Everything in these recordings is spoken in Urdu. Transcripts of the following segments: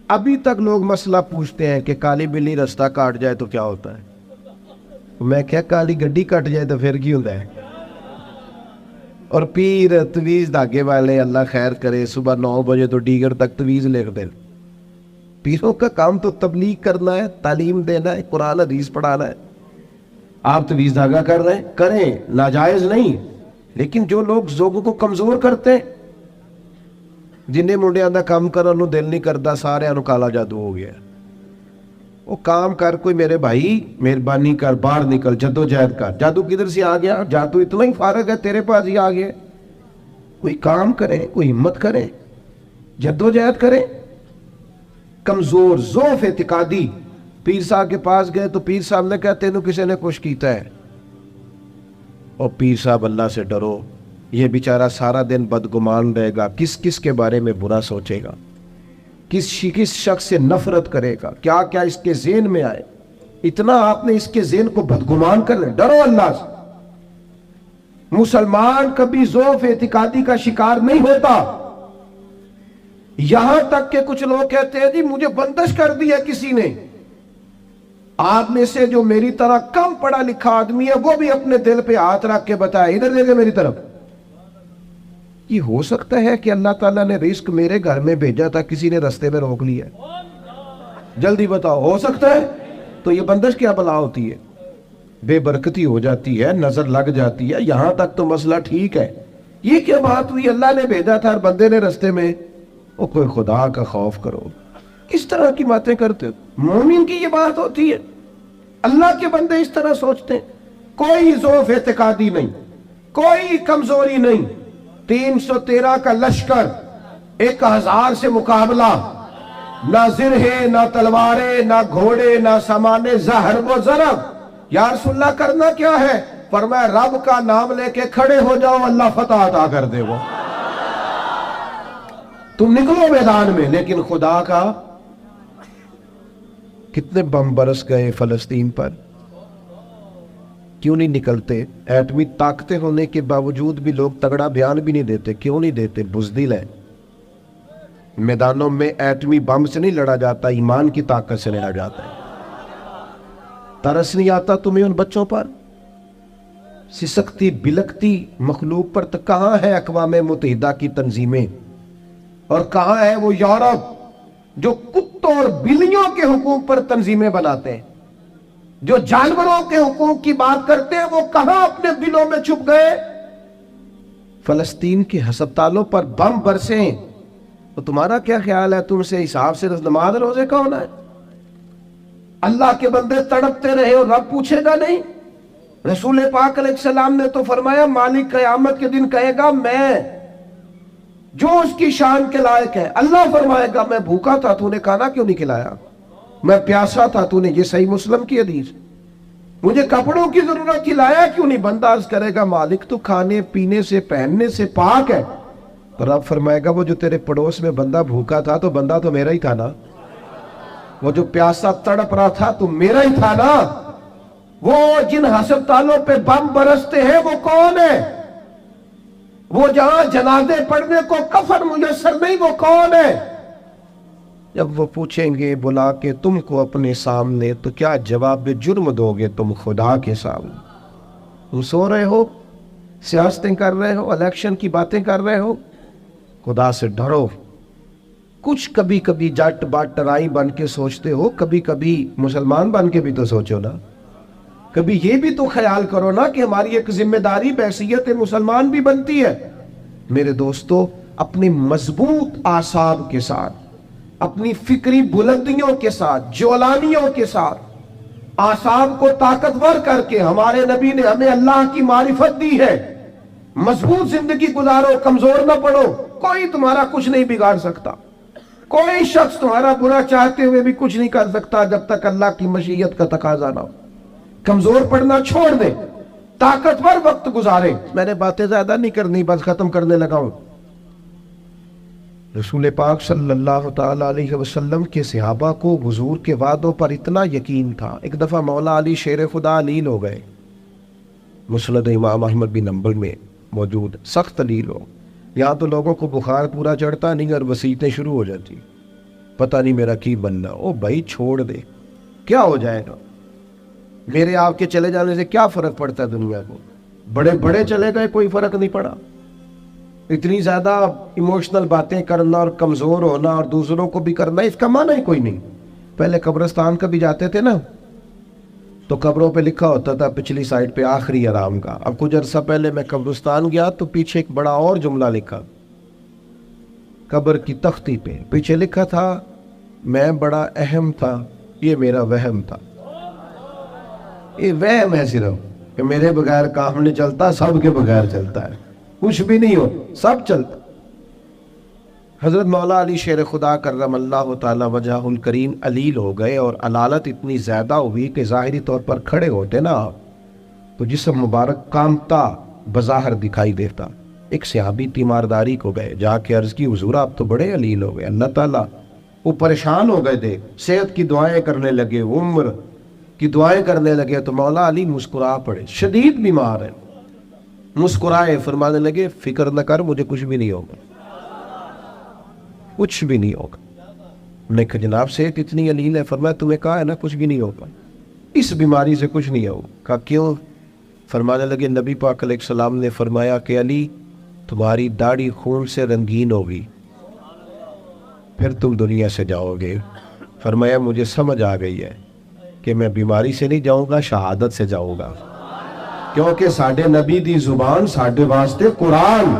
ابھی تک لوگ مسئلہ پوچھتے ہیں کہ کالی بلی رستہ کاٹ جائے تو کیا ہوتا ہے؟ میں کیا کالی گڈی کٹ جائے تو پھر کی ہوتا ہے؟ اور پیر تویز دھاگے والے اللہ خیر کرے صبح 9 بجے تو ڈیگر تک تویز لکھ دیں۔ پیروں کا کام تو تبلیغ کرنا ہے، تعلیم دینا ہے، قرآن حدیث پڑھانا ہے۔ آپ تویز دھاگا کر رہے ہیں، کریں، ناجائز نہیں، لیکن جو لوگ لوگوں کو کمزور کرتے ہیں، جنہیں منڈیاں دا کام کرن نو دل نہیں کرتا، سارے انو کالا جادو ہو گیا۔ وہ کام کر، کوئی میرے بھائی مہربانی کر، باہر نکل، جدوجہد کر۔ جادو کدھر سے آ گیا؟ جادو اتنا ہی فارغ ہے تیرے پاس ہی آ گیا۔ کوئی کام کرے، کوئی ہمت کرے، جدوجہد کرے۔ کمزور ضعف اعتقادی پیر صاحب کے پاس گئے تو پیر صاحب نے کہا تینوں کسی نے کچھ کیتا ہے؟ اور پیر صاحب اللہ سے ڈرو، یہ بیچارہ سارا دن بدگمان رہے گا، کس کس کے بارے میں برا سوچے گا، کس شخص سے نفرت کرے گا، کیا کیا اس کے ذہن میں آئے۔ اتنا آپ نے اس کے ذہن کو بدگمان کر لیں۔ ڈرو اللہ سے۔ مسلمان کبھی ضعف اعتقادی کا شکار نہیں ہوتا۔ یہاں تک کہ کچھ لوگ کہتے ہیں جی مجھے بندش کر دی ہے کسی نے۔ آپ میں سے جو میری طرح کم پڑھا لکھا آدمی ہے وہ بھی اپنے دل پہ ہاتھ رکھ کے بتائے، ادھر دیکھے میری طرف، یہ ہو سکتا ہے کہ اللہ تعالیٰ نے رزق میرے گھر میں بھیجا تھا، کسی نے رستے میں روک لیا؟ جلدی بتاؤ، ہو سکتا ہے؟ تو یہ بندش کیا بلا ہوتی ہے؟ بے برکتی ہو جاتی ہے، نظر لگ جاتی ہے۔ یہاں تک تو مسئلہ ٹھیک ہے، یہ کیا بات ہوئی؟ اللہ نے بھیجا تھا اور بندے نے رستے میں۔ وہ کوئی خدا کا خوف کرو، اس طرح کی باتیں کرتے ہو؟ مومن کی یہ بات ہوتی ہے؟ اللہ کے بندے اس طرح سوچتے ہیں؟ کوئی ضعف اعتقادی نہیں، کوئی کمزوری نہیں۔ 313 کا لشکر، 1000 سے مقابلہ، نہ زرہیں، نہ تلواریں، نہ گھوڑے، نہ سامان زہر و ضرب۔ یا رسول اللہ کرنا کیا ہے؟ فرمایا رب کا نام لے کے کھڑے ہو جاؤ، اللہ فتح عطا کر دے گا۔ تم نکلو میدان میں، لیکن خدا کا۔ کتنے بم برس گئے فلسطین پر، کیوں نہیں نکلتے؟ ایٹمی طاقتیں ہونے کے باوجود بھی لوگ تگڑا بیان بھی نہیں دیتے۔ کیوں نہیں دیتے؟ بزدل ہے۔ میدانوں میں ایٹمی بم سے نہیں لڑا جاتا، ایمان کی طاقت سے لڑا جاتا ہے۔ ترس نہیں آتا تمہیں ان بچوں پر؟ سسکتی بلکتی مخلوق پر تو کہاں ہے اقوام متحدہ کی تنظیمیں، اور کہاں ہے وہ یورپ جو کتوں اور بلیوں کے حقوق پر تنظیمیں بناتے ہیں، جو جانوروں کے حقوق کی بات کرتے ہیں؟ وہ کہاں اپنے دلوں میں چھپ گئے؟ فلسطین کے ہسپتالوں پر بم برسیں تو تمہارا کیا خیال ہے؟ تم سے حساب سے نماز روزے کا ہونا ہے؟ اللہ کے بندے تڑپتے رہے اور رب پوچھے گا نہیں؟ رسول پاک علیہ السلام نے تو فرمایا مالک قیامت کے دن کہے گا میں جو اس کی شان کے لائق ہے۔ اللہ فرمائے گا میں بھوکا تھا، تو نے کھانا کیوں نہیں کھلایا؟ میں پیاسا تھا، تو نے، یہ صحیح مسلم کی حدیث، مجھے کپڑوں کی ضرورت تھی، لایا کیوں نہیں؟ بندہ عرض کرے گا مالک تو کھانے پینے سے پہننے سے پاک ہے۔ تو رب فرمائے گا وہ جو تیرے پڑوس میں بندہ بھوکا تھا تو بندہ تو میرا ہی تھا نا، وہ جو پیاسا تڑپ رہا تھا تو میرا ہی تھا نا۔ وہ جن ہسپتالوں پہ بم برستے ہیں وہ کون ہے؟ وہ جہاں جنازے پڑھنے کو کفن میسر نہیں، وہ کون ہے؟ جب وہ پوچھیں گے بلا کے تم کو اپنے سامنے تو کیا جواب جرم دو گے تم خدا کے سامنے؟ تم سو رہے ہو، سیاستیں کر رہے ہو، الیکشن کی باتیں کر رہے ہو؟ خدا سے ڈرو۔ کچھ کبھی کبھی جٹ بات ٹرائی بن کے سوچتے ہو، کبھی کبھی مسلمان بن کے بھی تو سوچو نا، کبھی یہ بھی تو خیال کرو نا کہ ہماری ایک ذمہ داری بحیثیت مسلمان بھی بنتی ہے۔ میرے دوستو، اپنی مضبوط اعصاب کے ساتھ، اپنی فکری بلندیوں کے ساتھ، جولانیوں کے ساتھ، اعصاب کو طاقتور کر کے ہمارے نبی نے ہمیں اللہ کی معرفت دی ہے۔ مضبوط زندگی گزارو، کمزور نہ پڑو۔ کوئی تمہارا کچھ نہیں بگاڑ سکتا، کوئی شخص تمہارا برا چاہتے ہوئے بھی کچھ نہیں کر سکتا جب تک اللہ کی مشیت کا تقاضا نہ ہو۔ کمزور پڑنا چھوڑ دے، طاقتور وقت گزارے۔ میں نے باتیں زیادہ نہیں کرنی، بس ختم کرنے لگا ہوں۔ رسول پاک صلی اللہ تعالی علیہ وسلم کے صحابہ کو حضور کے وعدوں پر اتنا یقین تھا، ایک دفعہ مولا علی شیر خدا علیل ہو گئے، مسند امام احمد بن حنبل میں موجود، سخت علیل ہو، یہاں تو لوگوں کو بخار پورا چڑھتا نہیں اور وسیعتیں شروع ہو جاتی۔ پتہ نہیں میرا کی بننا. او بھائی چھوڑ دے, کیا ہو جائے گا؟ میرے آپ کے چلے جانے سے کیا فرق پڑتا ہے دنیا کو؟ بڑے بڑے چلے گئے, کوئی فرق نہیں پڑا. اتنی زیادہ ایموشنل باتیں کرنا اور کمزور ہونا اور دوسروں کو بھی کرنا, اس کا معنی ہی کوئی نہیں. پہلے قبرستان کبھی جاتے تھے نا تو قبروں پہ لکھا ہوتا تھا پچھلی سائڈ پہ آخری آرام کا. اب کچھ عرصہ پہلے میں قبرستان گیا تو پیچھے ایک بڑا اور جملہ لکھا, قبر کی تختی پہ پیچھے لکھا تھا میں بڑا اہم تھا, یہ میرا وہم تھا. یہ وہم ہے صرف کہ میرے بغیر کام نہیں چلتا, سب کے بغیر چلتا ہے. کچھ بھی نہیں ہو, سب چلتا. حضرت مولا علی شیر خدا کرم اللہ تعالی وجہ الکریم علیل ہو گئے, اور علالت اتنی زیادہ ہوئی کہ ظاہری طور پر کھڑے ہوتے نا تو جسم مبارک کامتا بظاہر دکھائی دیتا. ایک صحابی تیمارداری کو گئے, جا کے عرض کی حضور آپ تو بڑے علیل ہو گئے. اللہ تعالیٰ وہ پریشان ہو گئے تھے, صحت کی دعائیں کرنے لگے, عمر کی دعائیں کرنے لگے. تو مولا علی مسکرا پڑے, شدید بیمار ہے, مسکرائے, فرمانے لگے فکر نہ کر, مجھے کچھ بھی نہیں ہوگا, کچھ بھی نہیں ہوگا. میں نے کہا جناب صحت اتنی علیل ہے. فرمایا تمہیں کہا ہے نا کچھ بھی نہیں ہوگا, اس بیماری سے کچھ نہیں ہوگا. کہا کیوں؟ فرمانے لگے نبی پاک علیہ السلام نے فرمایا کہ علی تمہاری داڑھی خون سے رنگین ہوگی, پھر تم دنیا سے جاؤ گے. فرمایا مجھے سمجھ آ گئی ہے کہ میں بیماری سے نہیں جاؤں گا, شہادت سے جاؤں گا, کیونکہ ساڈے نبی دی زبان ساڈے واسطے قرآن.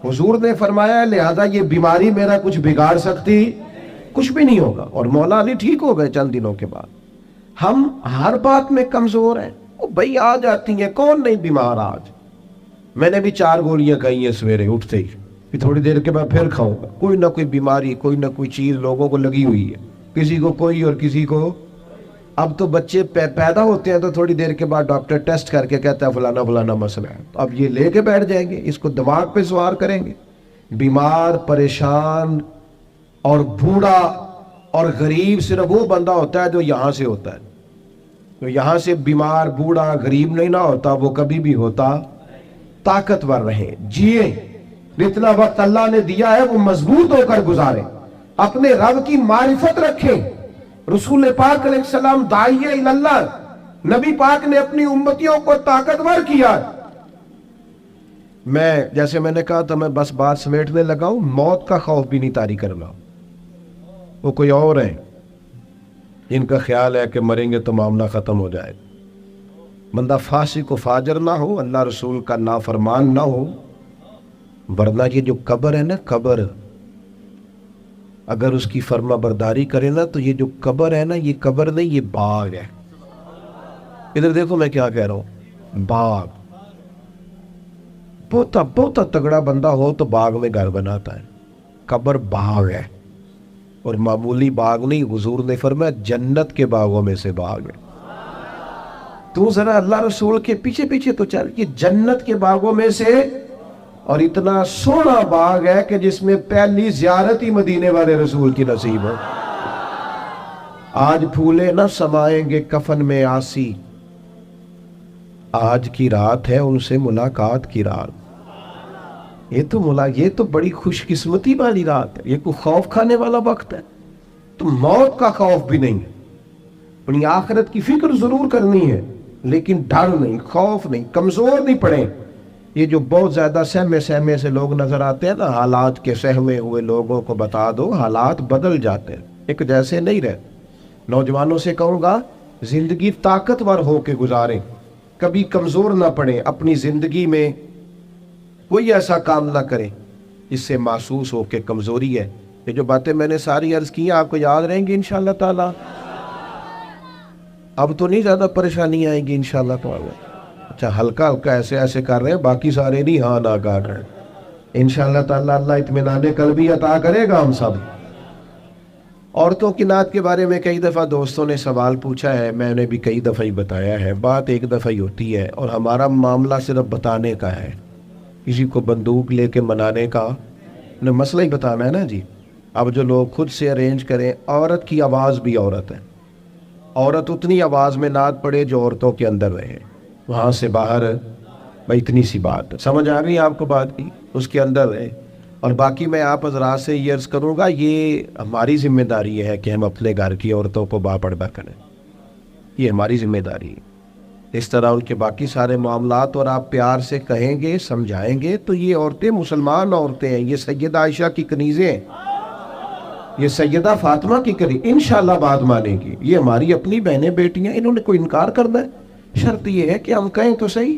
حضور نے فرمایا لہذا یہ بیماری میرا کچھ بگاڑ سکتی کچھ بھی نہیں ہوگا. اور مولا علی ٹھیک ہو گئے چند دنوں کے بعد. ہم ہر بات میں کمزور ہیں. وہ بھائی آ جاتی ہیں, کون نہیں بیمار آج؟ میں نے بھی 4 گولیاں کھائی ہیں سویرے اٹھتے ہی, پھر تھوڑی دیر کے بعد پھر کھاؤں گا. کوئی نہ کوئی بیماری, کوئی نہ کوئی چیز لوگوں کو لگی ہوئی ہے, کسی کو کوئی اور کسی کو. اب تو بچے پیدا ہوتے ہیں تو تھوڑی دیر کے بعد ڈاکٹر ٹیسٹ کر کے کہتا ہے فلانا فلانا مسئلہ ہے, تو اب یہ لے کے بیٹھ جائیں گے, اس کو دماغ پہ سوار کریں گے. بیمار, پریشان اور بوڑھا اور غریب صرف وہ بندہ ہوتا ہے جو یہاں سے ہوتا ہے. تو یہاں سے بیمار, بوڑھا, غریب نہیں نہ ہوتا, وہ کبھی بھی ہوتا طاقتور رہے, جیے. جتنا وقت اللہ نے دیا ہے وہ مضبوط ہو کر گزارے, اپنے رب کی معرفت رکھیں. رسول پاک علیہ السلام داعیہ اللہ, نبی پاک نے اپنی امتیوں کو طاقتور کیا. میں جیسے میں نے کہا تھا میں بس بات سمیٹنے لگا ہوں, موت کا خوف بھی نہیں طاری کرنا. وہ کوئی اور ہیں جن کا خیال ہے کہ مریں گے تو معاملہ ختم ہو جائے. بندہ فاسق و فاجر نہ ہو, اللہ رسول کا نافرمان نہ ہو, ورنہ یہ جو قبر ہے نا, قبر اگر اس کی فرما برداری کرے نا تو یہ جو قبر ہے نا, یہ قبر نہیں, یہ باغ ہے. ادھر دیکھو میں کیا کہہ رہا ہوں, باغ. بہت تگڑا بندہ ہو تو باغ میں گھر بناتا ہے. قبر باغ ہے, اور معمولی باغ نہیں. حضور نے فرمایا جنت کے باغوں میں سے باغ ہے. تو ذرا اللہ رسول کے پیچھے پیچھے تو چل, یہ جنت کے باغوں میں سے, اور اتنا سونا باغ ہے کہ جس میں پہلی زیارت ہی مدینے والے رسول کی نصیب ہو. آج پھولے نہ سمائیں گے کفن میں آسی, آج کی رات ہے ان سے ملاقات کی رات. یہ تو بڑی خوش قسمتی والی رات ہے, یہ کوئی خوف کھانے والا وقت ہے. تو موت کا خوف بھی نہیں, اپنی آخرت کی فکر ضرور کرنی ہے, لیکن ڈر نہیں, خوف نہیں, کمزور نہیں پڑے. یہ جو بہت زیادہ سہمے سے لوگ نظر آتے ہیں نا, حالات کے سہمے ہوئے لوگوں کو بتا دو حالات بدل جاتے ہیں, ایک جیسے نہیں رہتے. نوجوانوں سے کہوں گا زندگی طاقتور ہو کے گزاریں, کبھی کمزور نہ پڑیں. اپنی زندگی میں کوئی ایسا کام نہ کریں جس سے محسوس ہو کہ کمزوری ہے. یہ جو باتیں میں نے ساری عرض کی ہیں آپ کو یاد رہیں گی انشاءاللہ تعالی. اب تو نہیں زیادہ پریشانی آئیں گی انشاءاللہ تعالی. اچھا ہلکا ایسے کر رہے ہیں, باقی سارے نہیں ہاں نہ کر رہے ہیں. انشاءاللہ تعالی اللہ اطمینان قلبی عطا کرے گا ہم سب. عورتوں کی نعت کے بارے میں کئی دفعہ دوستوں نے سوال پوچھا ہے, میں نے بھی کئی دفعہ ہی بتایا ہے. بات ایک دفعہ ہی ہوتی ہے, اور ہمارا معاملہ صرف بتانے کا ہے, کسی کو بندوق لے کے منانے کا مسئلہ ہی بتانا ہے نا جی. اب جو لوگ خود سے ارینج کریں, عورت کی آواز بھی عورت ہے, عورت اتنی آواز میں نعت پڑے جو عورتوں کے اندر رہے, وہاں سے باہر بھائی اتنی سی بات سمجھ آ گئی آپ کو بات کی, اس کے اندر رہے. اور باقی میں آپ حضرات سے یہ عرض کروں گا، یہ ہماری ذمہ داری ہے کہ ہم اپنے گھر کی عورتوں کو باپردہ کریں، یہ ہماری ذمہ داری ہے۔ اس طرح ان کے باقی سارے معاملات اور آپ پیار سے کہیں گے، سمجھائیں گے تو یہ عورتیں مسلمان عورتیں ہیں، یہ سیدہ عائشہ کی کنیزیں ہیں، یہ سیدہ فاطمہ کی کنیز انشاءاللہ بات مانیں گی، یہ ہماری اپنی بہنیں بیٹیاں، انہوں نے کوئی انکار کرنا ہے؟ شرط یہ ہے کہ ہم کہیں تو صحیح،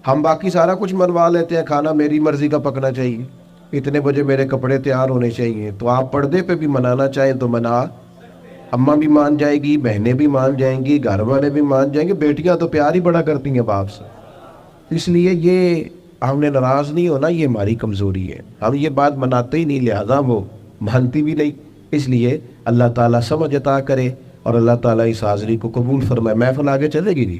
ہم باقی سارا کچھ منوا لیتے ہیں، کھانا میری مرضی کا پکنا چاہیے، اتنے بجے میرے کپڑے تیار ہونے چاہیے، تو آپ پردے پہ بھی منانا چاہیں تو منا، اماں بھی مان جائے گی، بہنیں بھی مان جائیں گی، گھر والے بھی مان جائیں گے، بیٹیاں تو پیار ہی بڑا کرتی ہیں باپ سے۔ اس لیے یہ ہم نے ناراض نہیں ہونا، یہ ہماری کمزوری ہے، ہم یہ بات مناتے ہی نہیں، لہذا وہ مانتی بھی نہیں۔ اس لیے اللہ تعالیٰ سمجھ عطا کرے اور اللہ تعالیٰ اس حاضری کو قبول فرمائے۔ محفل آگے چلے گی جی؟